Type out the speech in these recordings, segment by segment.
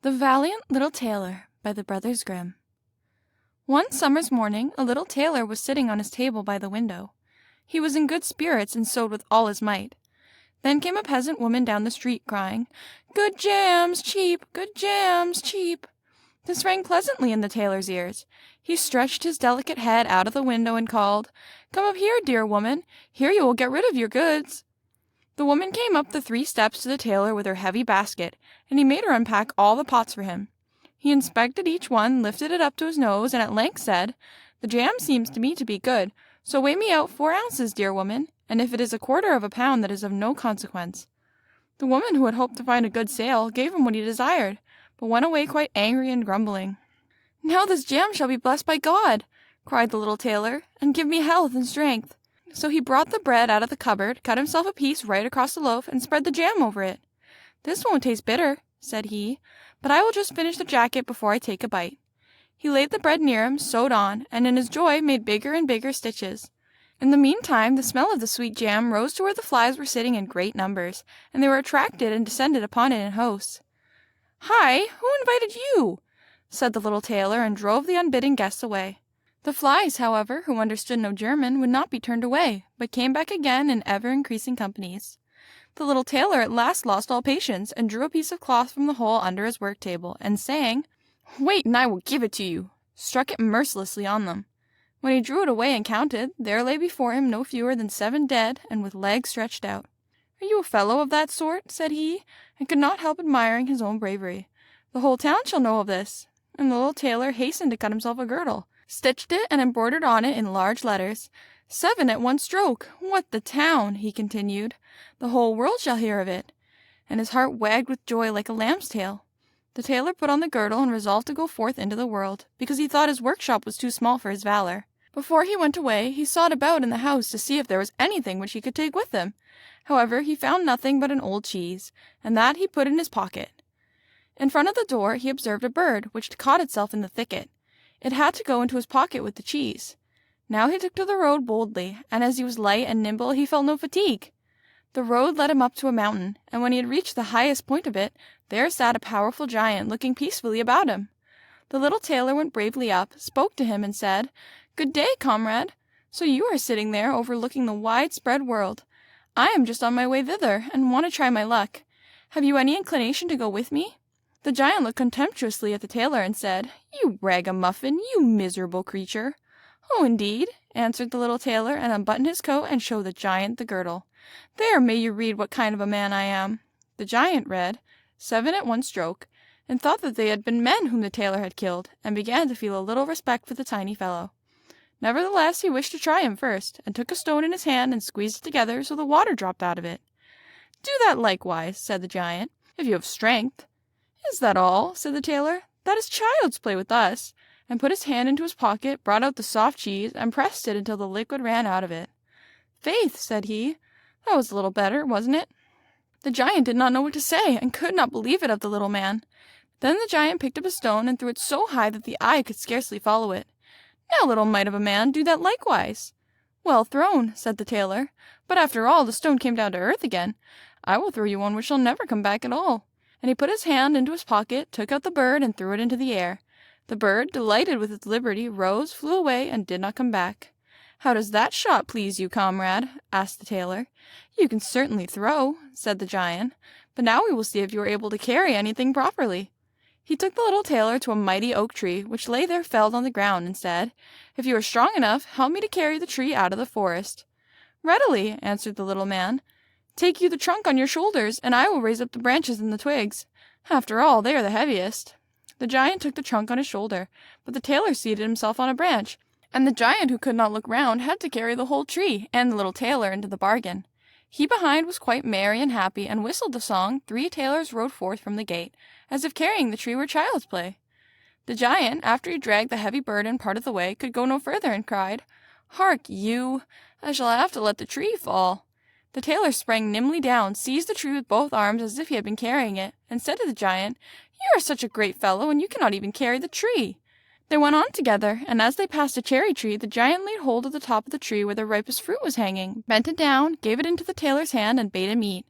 The Valiant Little Tailor by the Brothers Grimm. One summer's morning a little tailor was sitting on his table by the window. He was in good spirits and sewed with all his might. Then came a peasant woman down the street, crying, "Good jams, cheap! Good jams, cheap!" This rang pleasantly in the tailor's ears. He stretched his delicate head out of the window and called, "Come up here, dear woman. Here you will get rid of your goods." The woman came up the 3 steps to the tailor with her heavy basket, and he made her unpack all the pots for him. He inspected each one, lifted it up to his nose, and at length said, "The jam seems to me to be good, so weigh me out 4 ounces, dear woman, and if it is 1/4 of a pound, that is of no consequence." The woman, who had hoped to find a good sale, gave him what he desired, but went away quite angry and grumbling. "Now this jam shall be blessed by God," cried the little tailor, "and give me health and strength." So he brought the bread out of the cupboard, cut himself a piece right across the loaf, and spread the jam over it. "This won't taste bitter," said he, "but I will just finish the jacket before I take a bite." He laid the bread near him, sewed on, and in his joy made bigger and bigger stitches. In the meantime the smell of the sweet jam rose to where the flies were sitting in great numbers, and they were attracted and descended upon it in hosts. "Hi! Who invited you?" said the little tailor, and drove the unbidden guests away. The flies, however, who understood no German, would not be turned away, but came back again in ever-increasing companies. The little tailor at last lost all patience, and drew a piece of cloth from the hole under his work-table, and saying, "Wait, and I will give it to you," struck it mercilessly on them. When he drew it away and counted, there lay before him no fewer than 7 dead, and with legs stretched out. "Are you a fellow of that sort?" said he, and could not help admiring his own bravery. "The whole town shall know of this." And the little tailor hastened to cut himself a girdle, stitched it, and embroidered on it in large letters, "7 at one stroke. What the town!" he continued. "The whole world shall hear of it." And his heart wagged with joy like a lamb's tail. The tailor put on the girdle and resolved to go forth into the world, because he thought his workshop was too small for his valor. Before he went away, he sought about in the house to see if there was anything which he could take with him. However, he found nothing but an old cheese, and that he put in his pocket. In front of the door he observed a bird, which caught itself in the thicket. It had to go into his pocket with the cheese. Now he took to the road boldly, and as he was light and nimble he felt no fatigue. The road led him up to a mountain, and when he had reached the highest point of it, there sat a powerful giant, looking peacefully about him. The little tailor went bravely up, spoke to him, and said, "Good day, comrade. So you are sitting there overlooking the wide-spread world. I am just on my way thither, and want to try my luck. Have you any inclination to go with me?" The giant looked contemptuously at the tailor and said, "You ragamuffin, you miserable creature." "Oh, indeed," answered the little tailor, and unbuttoned his coat and showed the giant the girdle. "There may you read what kind of a man I am." The giant read, 7 at one stroke, and thought that they had been men whom the tailor had killed, and began to feel a little respect for the tiny fellow. Nevertheless, he wished to try him first, and took a stone in his hand and squeezed it together so the water dropped out of it. "Do that likewise," said the giant, "if you have strength." "Is that all?" said the tailor. "That is child's play with us," and put his hand into his pocket, brought out the soft cheese, and pressed it until the liquid ran out of it. "Faith," said he, "that was a little better, wasn't it?" The giant did not know what to say, and could not believe it of the little man. Then the giant picked up a stone and threw it so high that the eye could scarcely follow it. "Now, little mite of a man, do that likewise." "Well thrown," said the tailor, "but after all the stone came down to earth again. I will throw you one which shall never come back at all." And he put his hand into his pocket, took out the bird, and threw it into the air. The bird, delighted with its liberty, rose, flew away, and did not come back. "How does that shot please you, comrade?" asked the tailor. "You can certainly throw," said the giant, "but now we will see if you are able to carry anything properly." He took the little tailor to a mighty oak tree, which lay there felled on the ground, and said, "If you are strong enough, help me to carry the tree out of the forest." "Readily," answered the little man. "Take you the trunk on your shoulders, and I will raise up the branches and the twigs. After all, they are the heaviest." The giant took the trunk on his shoulder, but the tailor seated himself on a branch, and the giant, who could not look round, had to carry the whole tree, and the little tailor into the bargain. He behind was quite merry and happy, and whistled the song, "Three tailors rode forth from the gate," as if carrying the tree were child's play. The giant, after he dragged the heavy burden part of the way, could go no further, and cried, "Hark you! I shall have to let the tree fall." The tailor sprang nimbly down, seized the tree with both arms as if he had been carrying it, and said to the giant, "You are such a great fellow, and you cannot even carry the tree." They went on together, and as they passed a cherry tree, the giant laid hold of the top of the tree where the ripest fruit was hanging, bent it down, gave it into the tailor's hand, and bade him eat.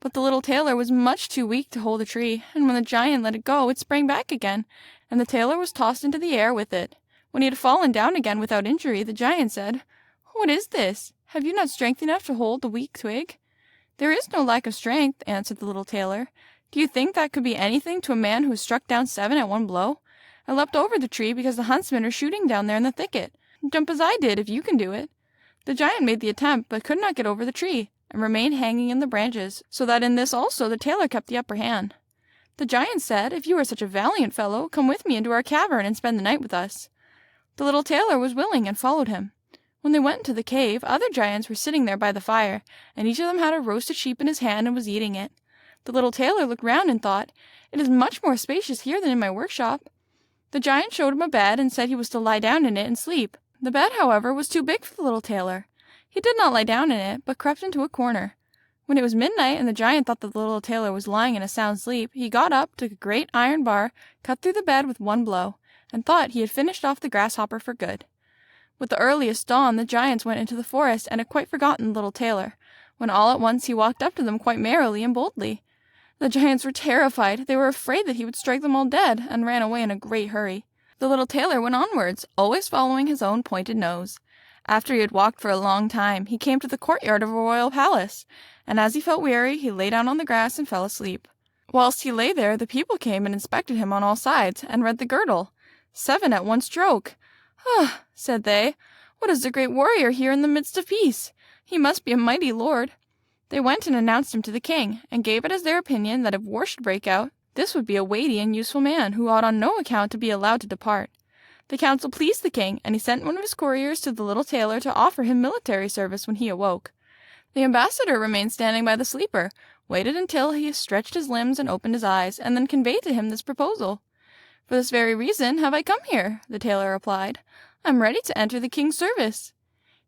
But the little tailor was much too weak to hold the tree, and when the giant let it go, it sprang back again, and the tailor was tossed into the air with it. When he had fallen down again without injury, the giant said, "What is this? Have you not strength enough to hold the weak twig?" "There is no lack of strength," answered the little tailor. "Do you think that could be anything to a man who has struck down 7 at one blow? I leapt over the tree because the huntsmen are shooting down there in the thicket. Jump as I did, if you can do it." The giant made the attempt, but could not get over the tree, and remained hanging in the branches, so that in this also the tailor kept the upper hand. The giant said, "If you are such a valiant fellow, come with me into our cavern and spend the night with us." The little tailor was willing and followed him. When they went into the cave, other giants were sitting there by the fire, and each of them had a roasted sheep in his hand and was eating it. The little tailor looked round and thought, "It is much more spacious here than in my workshop." The giant showed him a bed and said he was to lie down in it and sleep. The bed, however, was too big for the little tailor. He did not lie down in it, but crept into a corner. When it was midnight and the giant thought that the little tailor was lying in a sound sleep, he got up, took a great iron bar, cut through the bed with one blow, and thought he had finished off the grasshopper for good. With the earliest dawn, the giants went into the forest and had quite forgotten the little tailor, when all at once he walked up to them quite merrily and boldly. The giants were terrified. They were afraid that he would strike them all dead, and ran away in a great hurry. The little tailor went onwards, always following his own pointed nose. After he had walked for a long time, he came to the courtyard of a royal palace, and as he felt weary, he lay down on the grass and fell asleep. Whilst he lay there, the people came and inspected him on all sides, and read the girdle. 7 at one stroke. "Ah," said they, "what is the great warrior here in the midst of peace? He must be a mighty lord." They went and announced him to the king, and gave it as their opinion that if war should break out, this would be a weighty and useful man, who ought on no account to be allowed to depart. The counsel pleased the king, and he sent one of his couriers to the little tailor to offer him military service when he awoke. The ambassador remained standing by the sleeper, waited until he stretched his limbs and opened his eyes, and then conveyed to him this proposal. "For this very reason have I come here," the tailor replied. "I am ready to enter the king's service."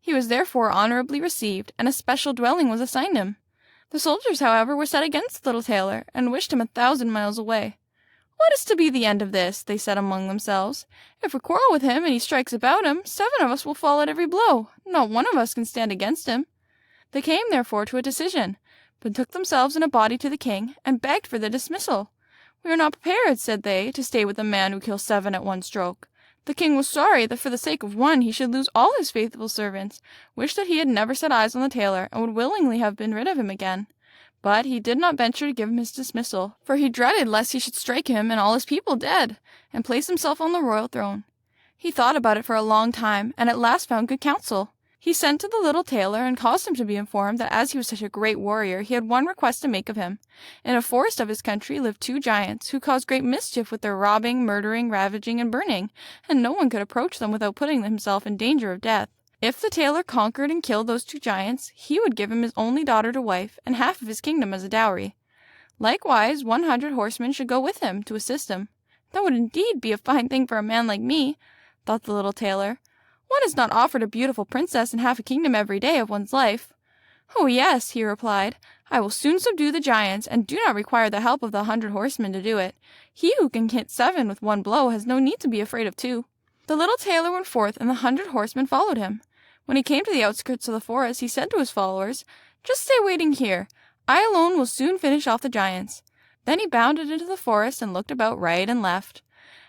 He was therefore honorably received, and a special dwelling was assigned him. The soldiers, however, were set against the little tailor, and wished him 1,000 miles away. "What is to be the end of this?" they said among themselves. "If we quarrel with him and he strikes about him, 7 of us will fall at every blow. Not one of us can stand against him." They came, therefore, to a decision, betook themselves in a body to the king, and begged for the dismissal. "We are not prepared," said they, "to stay with a man who kills 7 at one stroke." The king was sorry that for the sake of one he should lose all his faithful servants, wished that he had never set eyes on the tailor, and would willingly have been rid of him again. But he did not venture to give him his dismissal, for he dreaded lest he should strike him and all his people dead, and place himself on the royal throne. He thought about it for a long time, and at last found good counsel. He sent to the little tailor and caused him to be informed that as he was such a great warrior, he had one request to make of him. In a forest of his country lived 2 giants, who caused great mischief with their robbing, murdering, ravaging, and burning, and no one could approach them without putting himself in danger of death. If the tailor conquered and killed those 2 giants, he would give him his only daughter to wife, and half of his kingdom as a dowry. Likewise, 100 horsemen should go with him to assist him. "That would indeed be a fine thing for a man like me," thought the little tailor. "One is not offered a beautiful princess and half a kingdom every day of one's life." "Oh yes," he replied, "I will soon subdue the giants, and do not require the help of the 100 horsemen to do it. He who can hit 7 with one blow has no need to be afraid of 2. The little tailor went forth, and the 100 horsemen followed him. When he came to the outskirts of the forest, he said to his followers, "Just stay waiting here. I alone will soon finish off the giants." Then he bounded into the forest and looked about right and left.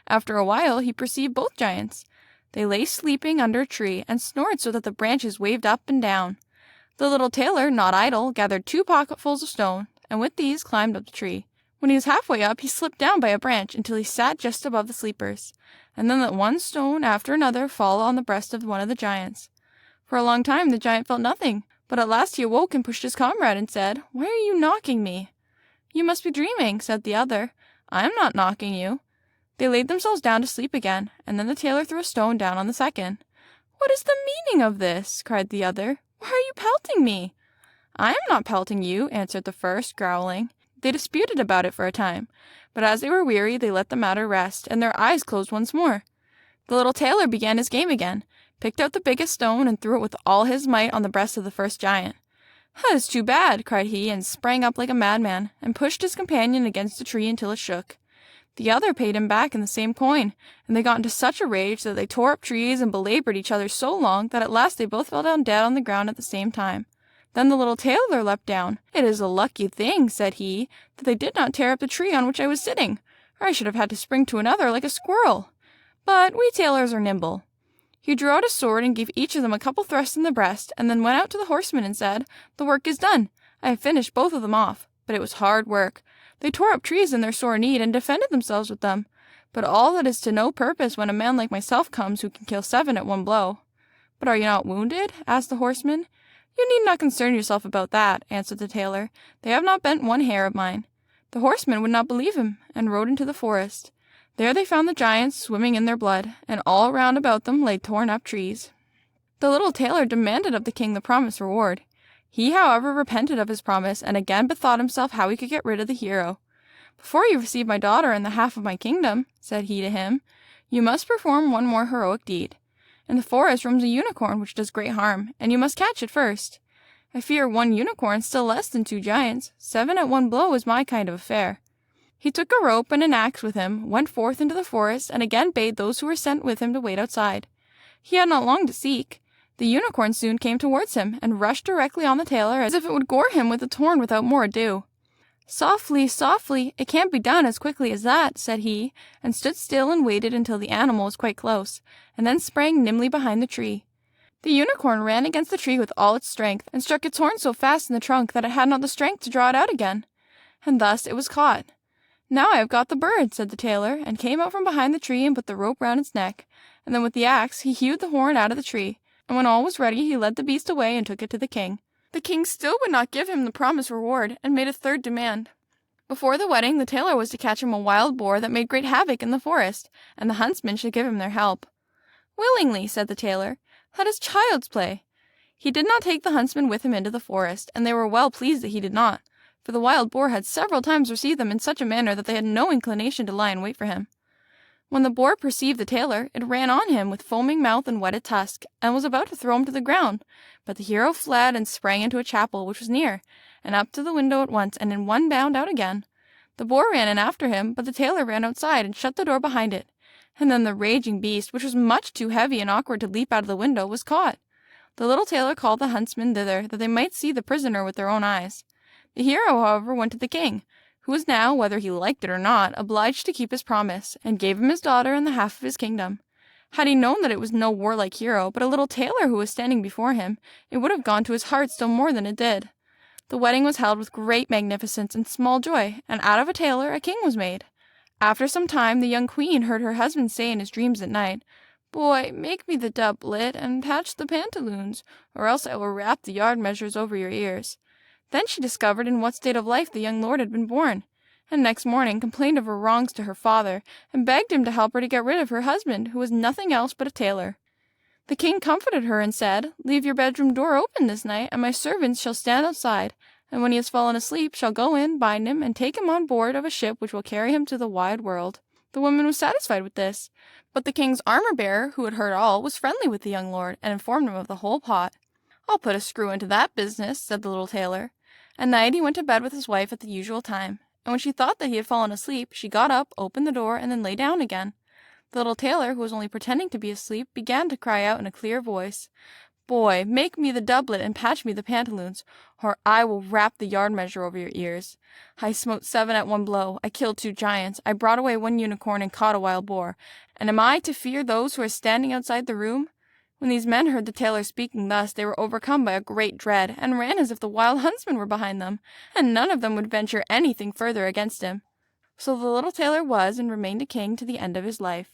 After a while he perceived both giants. They lay sleeping under a tree, and snored so that the branches waved up and down. The little tailor, not idle, gathered 2 pocketfuls of stone, and with these climbed up the tree. When he was halfway up, he slipped down by a branch until he sat just above the sleepers, and then let one stone after another fall on the breast of one of the giants. For a long time the giant felt nothing, but at last he awoke and pushed his comrade and said, "Why are you knocking me?" "You must be dreaming," said the other. "I am not knocking you." They laid themselves down to sleep again, and then the tailor threw a stone down on the second. "What is the meaning of this?" cried the other. "Why are you pelting me?" "I am not pelting you," answered the first, growling. They disputed about it for a time, but as they were weary they let the matter rest, and their eyes closed once more. The little tailor began his game again, picked out the biggest stone, and threw it with all his might on the breast of the first giant. "That is too bad," cried he, and sprang up like a madman, and pushed his companion against the tree until it shook. The other paid him back in the same coin, and they got into such a rage that they tore up trees and belabored each other so long that at last they both fell down dead on the ground at the same time. Then the little tailor leapt down. "It is a lucky thing," said he, "that they did not tear up the tree on which I was sitting, or I should have had to spring to another like a squirrel. But we tailors are nimble." He drew out a sword and gave each of them a couple thrusts in the breast, and then went out to the horsemen and said, "The work is done. I have finished both of them off." But it was hard work. They tore up trees in their sore need and defended themselves with them. But all that is to no purpose when a man like myself comes who can kill 7 at one blow. "But are you not wounded?" asked the horseman. "You need not concern yourself about that," answered the tailor. "They have not bent one hair of mine." The horsemen would not believe him, and rode into the forest. There they found the giants swimming in their blood, and all round about them lay torn up trees. The little tailor demanded of the king the promised reward. He, however, repented of his promise, and again bethought himself how he could get rid of the hero. "Before you receive my daughter and the half of my kingdom," said he to him, "you must perform one more heroic deed. In the forest roams a unicorn which does great harm, and you must catch it first. I fear 1 unicorn still less than 2 giants. 7 at one blow is my kind of affair." He took a rope and an axe with him, went forth into the forest, and again bade those who were sent with him to wait outside. He had not long to seek. The unicorn soon came towards him, and rushed directly on the tailor as if it would gore him with its horn without more ado. "Softly, softly, it can't be done as quickly as that," said he, and stood still and waited until the animal was quite close, and then sprang nimbly behind the tree. The unicorn ran against the tree with all its strength, and struck its horn so fast in the trunk that it had not the strength to draw it out again. And thus it was caught. "Now I have got the bird," said the tailor, and came out from behind the tree and put the rope round its neck, and then with the axe he hewed the horn out of the tree, and when all was ready he led the beast away and took it to the king. The king still would not give him the promised reward, and made a third demand. Before the wedding the tailor was to catch him a wild boar that made great havoc in the forest, and the huntsmen should give him their help. "Willingly," said the tailor. "That is child's play." He did not take the huntsmen with him into the forest, and they were well pleased that he did not, for the wild boar had several times received them in such a manner that they had no inclination to lie in wait for him. When the boar perceived the tailor, it ran on him with foaming mouth and whetted tusk, and was about to throw him to the ground, but the hero fled and sprang into a chapel which was near, and up to the window at once, and in one bound out again. The boar ran in after him, but the tailor ran outside and shut the door behind it, and then the raging beast, which was much too heavy and awkward to leap out of the window, was caught. The little tailor called the huntsmen thither, that they might see the prisoner with their own eyes. The hero, however, went to the king, who was now, whether he liked it or not, obliged to keep his promise, and gave him his daughter and the half of his kingdom. Had he known that it was no warlike hero, but a little tailor who was standing before him, it would have gone to his heart still more than it did. The wedding was held with great magnificence and small joy, and out of a tailor a king was made. After some time the young queen heard her husband say in his dreams at night, "Boy, make me the doublet and patch the pantaloons, or else I will wrap the yard measures over your ears." Then she discovered in what state of life the young lord had been born, and next morning complained of her wrongs to her father, and begged him to help her to get rid of her husband, who was nothing else but a tailor. The king comforted her and said, "Leave your bedroom door open this night, and my servants shall stand outside, and when he has fallen asleep shall go in, bind him, and take him on board of a ship which will carry him to the wide world." The woman was satisfied with this, but the king's armor-bearer, who had heard all, was friendly with the young lord, and informed him of the whole plot. "I'll put a screw into that business," said the little tailor. At night he went to bed with his wife at the usual time, and when she thought that he had fallen asleep, she got up, opened the door, and then lay down again. The little tailor, who was only pretending to be asleep, began to cry out in a clear voice, "Boy, make me the doublet and patch me the pantaloons, or I will wrap the yard measure over your ears. I smote 7 at one blow, I killed 2 giants, I brought away 1 unicorn and caught a wild boar, and am I to fear those who are standing outside the room?" When these men heard the tailor speaking thus, they were overcome by a great dread, and ran as if the wild huntsmen were behind them, and none of them would venture anything further against him. So the little tailor was and remained a king to the end of his life.